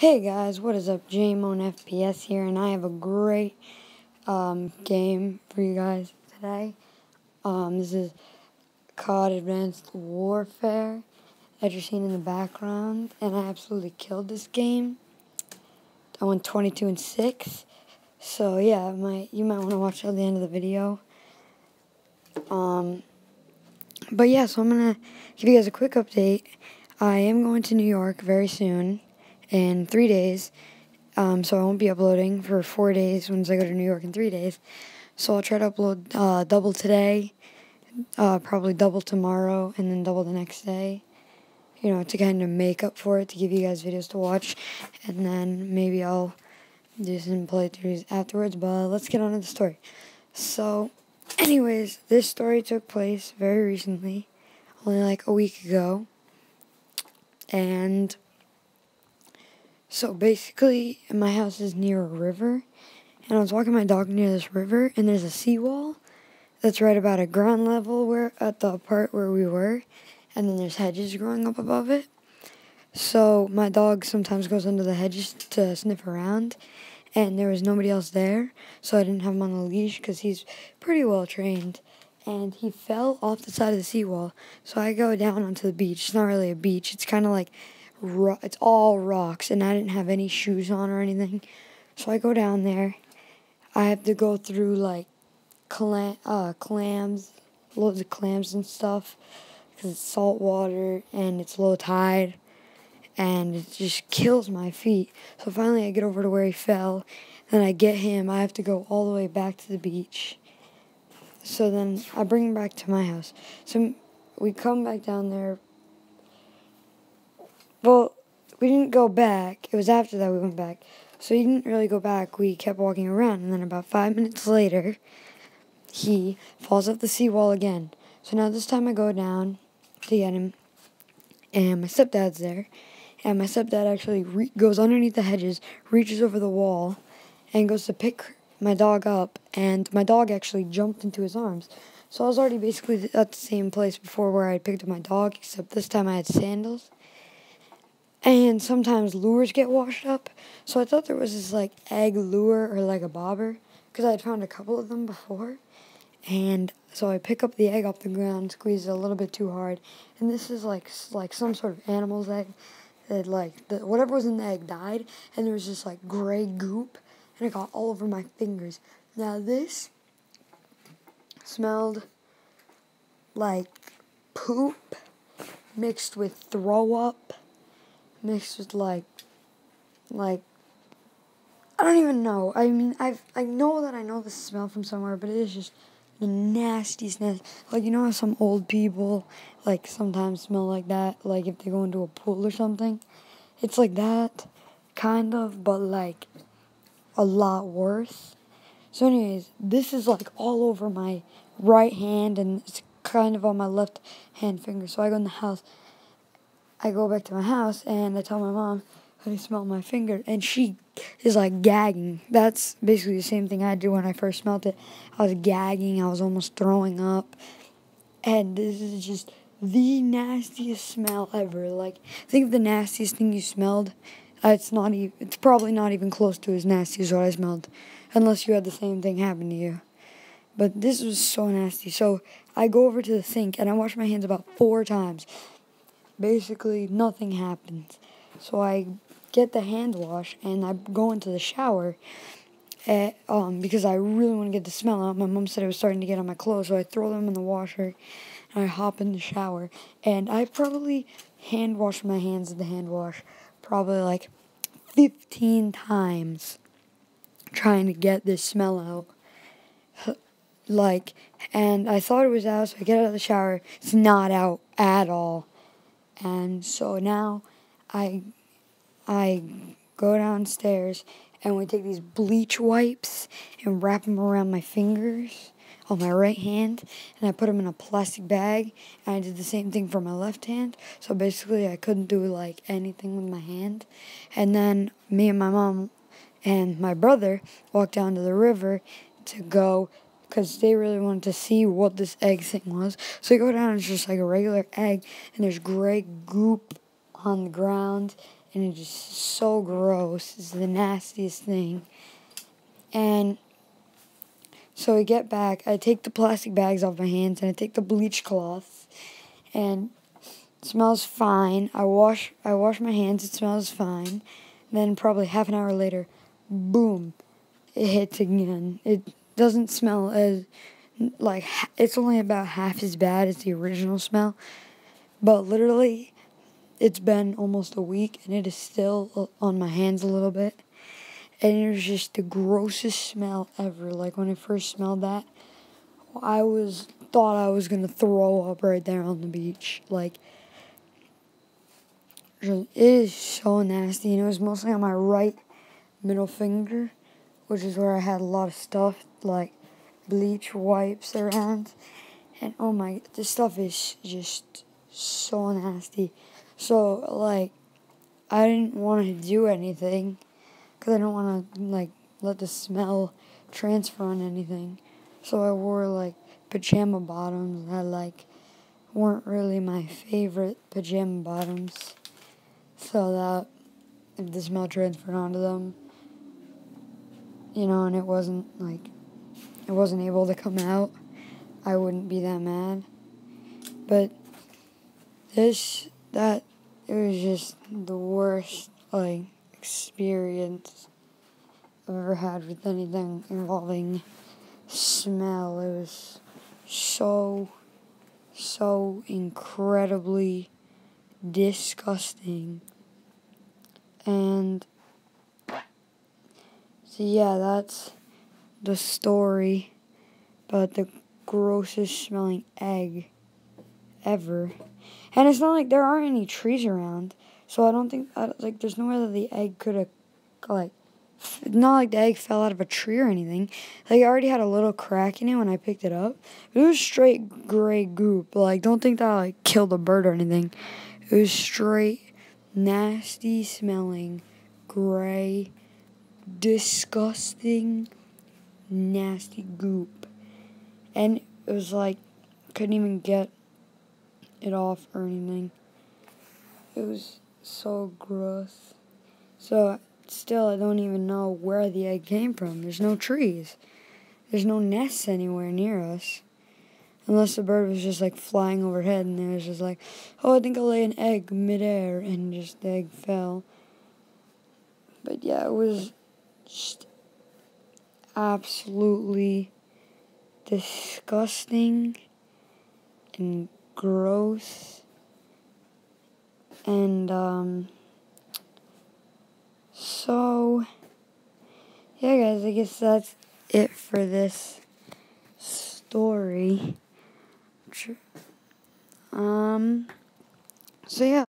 Hey guys, what is up? JMon FPS here, and I have a great game for you guys today. This is COD Advanced Warfare that you're seeing in the background, and I absolutely killed this game. I went 22-6, so yeah, you might want to watch till the end of the video. But yeah, so I'm gonna give you guys a quick update. I am going to New York very soon, in 3 days. So I won't be uploading for 4 days once I go to New York in 3 days. So I'll try to upload double today, probably double tomorrow, and then double the next day. You know, to kind of make up for it, to give you guys videos to watch. And then maybe I'll do some playthroughs afterwards, but let's get on to the story. So, anyways, this story took place very recently, only like a week ago. And so basically, my house is near a river, and I was walking my dog near this river, and there's a seawall that's right about at ground level at the part where we were, and then there's hedges growing up above it. So my dog sometimes goes under the hedges to sniff around, and there was nobody else there, so I didn't have him on the leash because he's pretty well trained. And he fell off the side of the seawall, so I go down onto the beach. It's not really a beach, it's kind of like it's all rocks, and I didn't have any shoes on or anything. So I go down there. I have to go through like clams, loads of clams and stuff, because it's salt water and it's low tide, and it just kills my feet. So finally I get over to where he fell, then I get him. I have to go all the way back to the beach. So then I bring him back to my house. So we come back down there. Well, we didn't go back. It was after that we went back. So he didn't really go back. We kept walking around, and then about 5 minutes later, he falls off the seawall again. So now this time I go down to get him, and my stepdad's there. And my stepdad actually goes underneath the hedges, reaches over the wall, and goes to pick my dog up. And my dog actually jumped into his arms. So I was already basically at the same place before where I picked up my dog, except this time I had sandals. And sometimes lures get washed up. So I thought there was this like egg lure or like a bobber, because I had found a couple of them before. And so I pick up the egg off the ground, squeeze it a little bit too hard, and this is like some sort of animal's egg. That whatever was in the egg died, and there was just like gray goop, and it got all over my fingers. Now this smelled like poop mixed with throw up, mixed with like I don't even know. I mean, I know that I know the smell from somewhere, but it is just the nastiest. Like, you know how some old people, like, sometimes smell like that? Like, if they go into a pool or something? It's like that, kind of, but, like, a lot worse. So, anyways, this is, like, all over my right hand, and it's kind of on my left hand finger. So I go in the house. I go back to my house, and I tell my mom, I smell my finger, and she is like gagging. That's basically the same thing I did when I first smelled it. I was gagging, I was almost throwing up, and this is just the nastiest smell ever. Like, think of the nastiest thing you smelled. It's probably not even close to as nasty as what I smelled, unless you had the same thing happen to you. But this was so nasty. So I go over to the sink, and I wash my hands about 4 times. Basically, nothing happens. So I get the hand wash, and I go into the shower because I really want to get the smell out. My mom said it was starting to get on my clothes, so I throw them in the washer, and I hop in the shower. And I probably hand washed my hands in the hand wash probably like 15 times trying to get this smell out. And I thought it was out, so I get out of the shower. It's not out at all. And so now I go downstairs, and we take these bleach wipes and wrap them around my fingers on my right hand, and I put them in a plastic bag, and I did the same thing for my left hand. So basically I couldn't do like anything with my hand. And then me and my mom and my brother walked down to the river to go, because they really wanted to see what this egg thing was. So we go down, and it's just like a regular egg, and there's gray goop on the ground, and it's just so gross. It's the nastiest thing. And so I get back, I take the plastic bags off my hands, and I take the bleach cloth, and it smells fine. I wash my hands, it smells fine. Then probably half an hour later, boom, it hits again. It doesn't smell as, like, it's only about half as bad as the original smell. But literally, it's been almost a week, and it is still on my hands a little bit. And it was just the grossest smell ever. Like, when I first smelled that, thought I was going to throw up right there on the beach. Like, it is so nasty, and it was mostly on my right middle finger, which is where I had a lot of stuff, like bleach wipes around. And oh my, this stuff is just so nasty. So, like, I didn't want to do anything, because I don't want to, like, let the smell transfer on anything. So I wore, like, pajama bottoms that, like, weren't really my favorite pajama bottoms. So that if the smell transferred onto them, and it wasn't able to come out, I wouldn't be that mad. But it was just the worst, like, experience I've ever had with anything involving smell. It was so incredibly disgusting. And so yeah, that's the story about the grossest smelling egg ever. And it's not like there aren't any trees around, so I don't think, there's no way that the egg could have, like, not like the egg fell out of a tree or anything. Like, it already had a little crack in it when I picked it up. It was straight gray goop. Like, don't think that, like, killed a bird or anything. It was straight nasty smelling, gray, disgusting, nasty goop. And it was like, couldn't even get it off or anything. It was so gross. So still, I don't even know where the egg came from. There's no trees. There's no nests anywhere near us. Unless the bird was just, like, flying overhead, and it was just like, oh, I think I'll lay an egg midair, and just the egg fell. But yeah, it was just absolutely disgusting and gross. And so yeah, guys, I guess that's it for this story. So yeah.